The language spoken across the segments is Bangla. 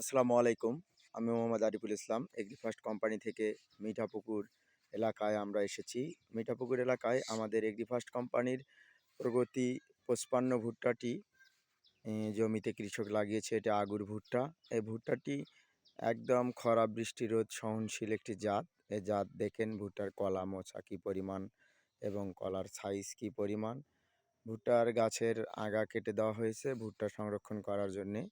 আসসালামু আলাইকুম। আমি মোহাম্মদ আরিফুল ইসলাম। এগ্রিফার্স্ট কোম্পানি থেকে মিঠাপুকুর এলাকায় আমরা এসেছি। মিঠাপুকুর এলাকায় আমাদের এগ্রিফার্স্ট কোম্পানির প্রগতি ৫৫ ভুট্টাটি জমিতে কৃষক লাগিয়েছে। এটা আগুর ভুট্টা। এই ভুট্টাটি একদম খরা বৃষ্টি রোধ সহনশীল একটি জাত। এই জাত দেখেন ভুট্টার কলা মোচা কী পরিমাণ এবং কলার সাইজ কী পরিমাণ। ভুট্টার গাছের আগা কেটে দেওয়া হয়েছে ভুট্টা সংরক্ষণ করার জন্যে।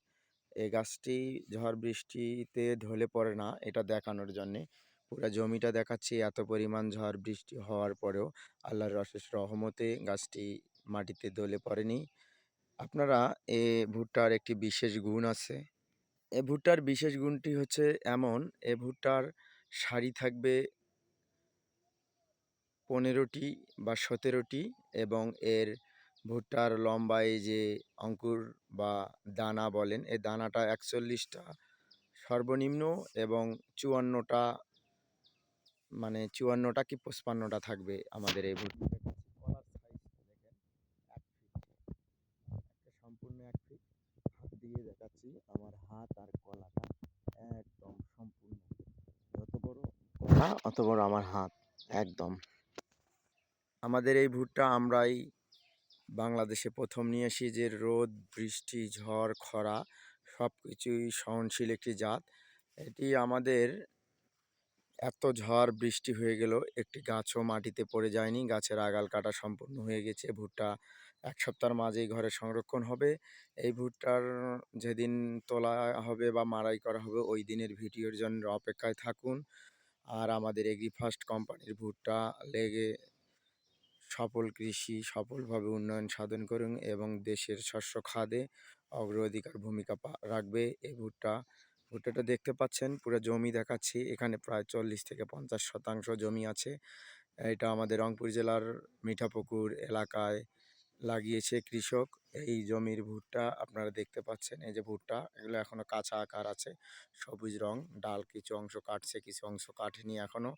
এই গাছটি ঝড় বৃষ্টিতে ঢলে পড়ে না, এটা দেখানোর জন্যে। পুরা জমিটা দেখাচ্ছি, এত পরিমাণ ঝড় বৃষ্টি হওয়ার পরেও আল্লাহর অশেষ রহমতে গাছটি মাটিতে ঢলে পড়েনি। আপনারা এ ভুট্টার একটি বিশেষ গুণ আছে। এ ভুট্টার বিশেষ গুণটি হচ্ছে এমন, এ ভুট্টার সারি থাকবে ১৫টি বা ১৭টি এবং এর ভুট্টার লম্বা এই যে অঙ্কুর বা দানা বলেন, এই দানাটা ৪১টা সর্বনিম্ন এবং ৫৪টা, মানে ৫৪টা কি ৫৫টা থাকবে আমাদের এই ভুট্টার কাছে। কলার সাইজ দেখেন ১ ফিট, একটা সম্পূর্ণ ১ ফিট। হাত দিয়ে দেখাচ্ছি, আমার হাত আর কলাটা একদম সম্পূর্ণ। যত বড় কলা অত বড় আমার হাত একদম। আমাদের এই ভুট্টা আমরাই বাংলাদেশে প্রথম নিয়ে আসি, যে রোদ বৃষ্টি ঝড় খরা সব কিছুই সহনশীল একটি জাত। এটি আমাদের এত ঝড় বৃষ্টি হয়ে গেল একটি গাছও মাটিতে পড়ে যায়নি, গাছের আগাল কাটা সম্পূর্ণ হয়ে গেছে। ভুট্টা ১ সপ্তাহের মাঝেই ঘরে সংরক্ষণ হবে। এই ভুট্টার যেদিন তোলা হবে বা মাড়াই করা হবে ওই দিনের ভিডিওর জন্য অপেক্ষায় থাকুন। আর আমাদের এগ্রিফার্স্ট কোম্পানির ভুট্টা লেগে সফল কৃষি সফলভাবে উন্নয়ন সাধন করুন এবং দেশের শস্য খাদে অগ্রাধিকার ভূমিকা রাখবে। এই ভুট্টাটা দেখতে পাচ্ছেন, পুরো জমি দেখাচ্ছি। এখানে প্রায় ৪০ থেকে ৫০% জমি আছে। এটা আমাদের রংপুর জেলার মিঠাপুকুর এলাকায় লাগিয়েছে কৃষক। এই জমির ভুট্টা আপনারা দেখতে পাচ্ছেন, এই যে ভুট্টা এগুলো এখনো কাঁচা আকার আছে, সবুজ রং। ডাল কিছু অংশ কাটছে, কিছু অংশ কাটেনি এখনো।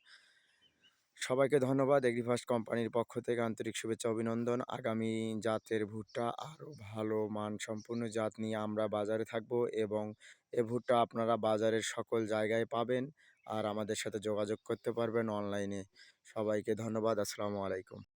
সবাইকে ধন্যবাদ। এগ্রিফার্স্ট কোম্পানির পক্ষ থেকে আন্তরিক শুভেচ্ছা অভিনন্দন। আগামী জাতের ভুট্টা আরও ভালো মানসম্পন্ন জাত নিয়ে আমরা বাজারে থাকব এবং এ ভুট্টা আপনারা বাজারের সকল জায়গায় পাবেন আর আমাদের সাথে যোগাযোগ করতে পারবেন অনলাইনে। সবাইকে ধন্যবাদ। আসসালামু আলাইকুম।